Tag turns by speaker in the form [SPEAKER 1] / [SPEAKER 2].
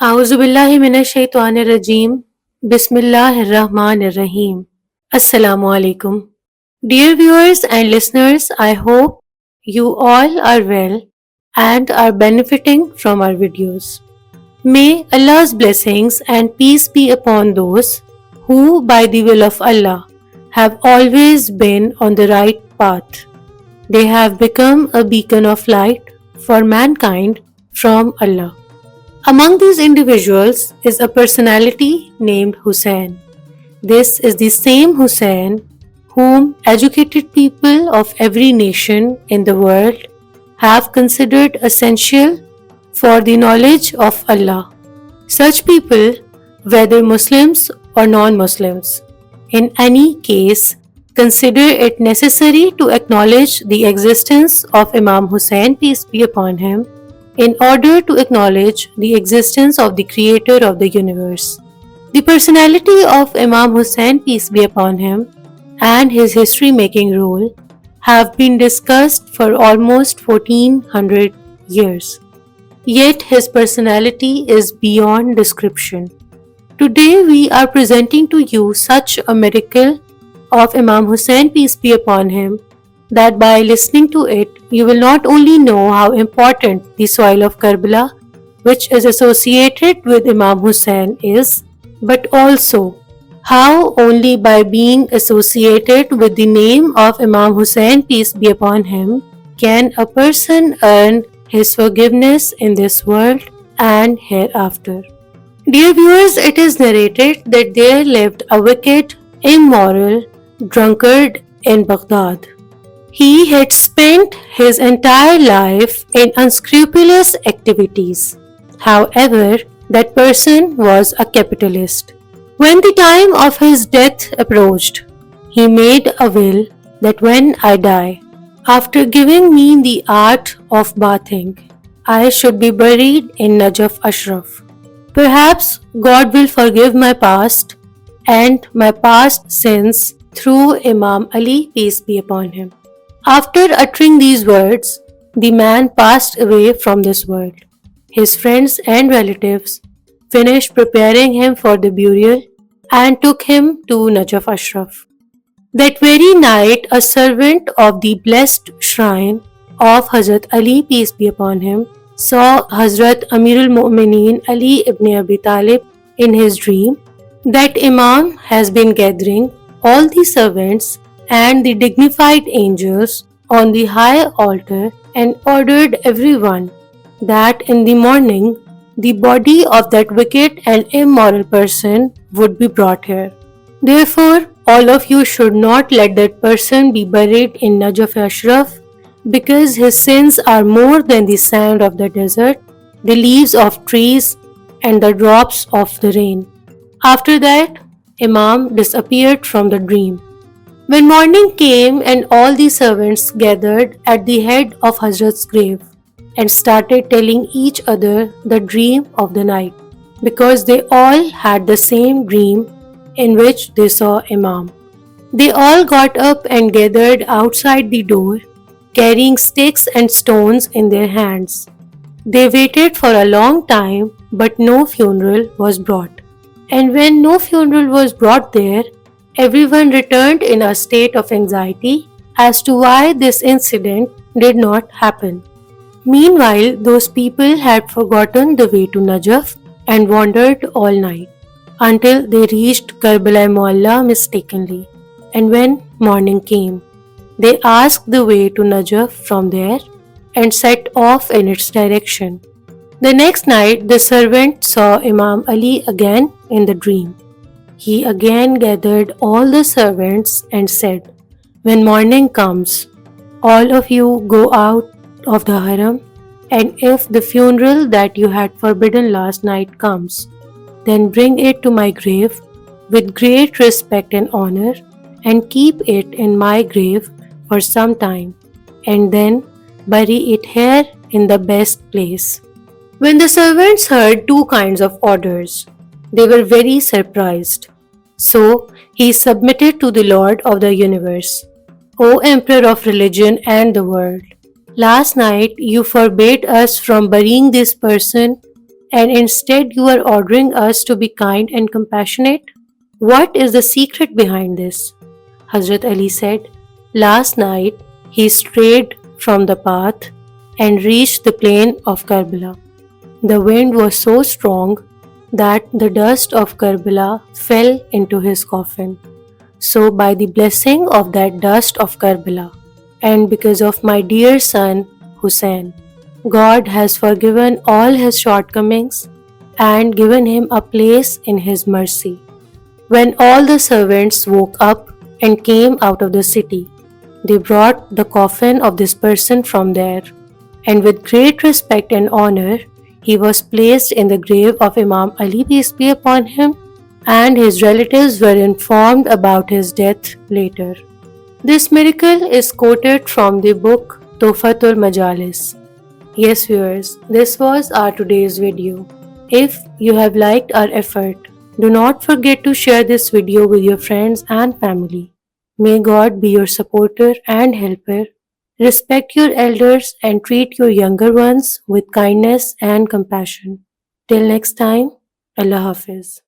[SPEAKER 1] Auzubillahi minash-shaytanir-rajeem. Bismillahir-Rahmanir-Rahim. Assalamu alaikum. Dear viewers and listeners, I hope you all are well and are benefiting from our videos. May Allah's blessings and peace be upon those who, by the will of Allah, have always been on the right path. They have become a beacon of light for mankind from Allah. Among these individuals is a personality named Hussein. This is the same Hussein whom educated people of every nation in the world have considered essential for the knowledge of Allah. Such people, whether Muslims or non-Muslims, in any case, consider it necessary to acknowledge the existence of Imam Hussein, peace be upon him, in order to acknowledge the existence of the creator of the universe. The personality of Imam Hussein, peace be upon him, and his history-making role have been discussed for almost 1400 years. Yet his personality is beyond description. Today we are presenting to you such a miracle of Imam Hussein, peace be upon him, that by listening to it, you will not only know how important the soil of Karbala, which is associated with Imam Hussein, is, but also how only by being associated with the name of Imam Hussein, peace be upon him, can a person earn his forgiveness in this world and hereafter. Dear viewers, it is narrated that there lived a wicked, immoral drunkard in Baghdad. He had spent his entire life in unscrupulous activities. However, that person was a capitalist. When the time of his death approached, he made a will that when I die, after giving me the art of bathing, I should be buried in Najaf Ashraf. Perhaps God will forgive my past and my past sins through Imam Ali, peace be upon him. After uttering these words, the man passed away from this world. His friends and relatives finished preparing him for the burial and took him to Najaf Ashraf. That very night, a servant of the blessed shrine of Hazrat Ali, peace be upon him, saw Hazrat Amirul Mu'mineen Ali ibn Abi Talib in his dream that Imam has been gathering all the servants and the dignified angels on the high altar and ordered everyone that in the morning the body of that wicked and immoral person would be brought here. Therefore, all of you should not let that person be buried in Najaf Ashraf, because his sins are more than the sand of the desert, the leaves of trees, and the drops of the rain. After that, Imam disappeared from the dream. When morning came and all the servants gathered at the head of Hazrat's grave and started telling each other the dream of the night, because they all had the same dream in which they saw Imam. They all got up and gathered outside the door, carrying sticks and stones in their hands. They waited for a long time, but no funeral was brought. And when no funeral was brought there, everyone returned in a state of anxiety as to why this incident did not happen. Meanwhile, those people had forgotten the way to Najaf and wandered all night until they reached Karbala Mualla mistakenly. And when morning came, they asked the way to Najaf from there and set off in its direction. The next night, the servant saw Imam Ali again in the dream. He again gathered all the servants and said, "When morning comes, all of you go out of the haram, and if the funeral that you had forbidden last night comes, then bring it to my grave with great respect and honor, and keep it in my grave for some time, and then bury it here in the best place." When the servants heard two kinds of orders, they were very surprised. So he submitted to the Lord of the universe. "O Emperor of religion and the world, last night you forbade us from burying this person and instead you are ordering us to be kind and compassionate? What is the secret behind this? Hazrat Ali said, "Last night he strayed from the path and reached the plain of Karbala. The wind was so strong that the dust of Karbala fell into his coffin. So, by the blessing of that dust of Karbala, and because of my dear son Hussein, God has forgiven all his shortcomings and given him a place in his mercy." When all the servants woke up and came out of the city, they brought the coffin of this person from there, and with great respect and honor, he was placed in the grave of Imam Ali, peace be upon him, and his relatives were informed about his death later. This miracle is quoted from the book Tofatul Majalis. Yes, viewers, this was our today's video. If you have liked our effort, do not forget to share this video with your friends and family. May God be your supporter and helper. Respect your elders and treat your younger ones with kindness and compassion. Till next time, Allah Hafiz.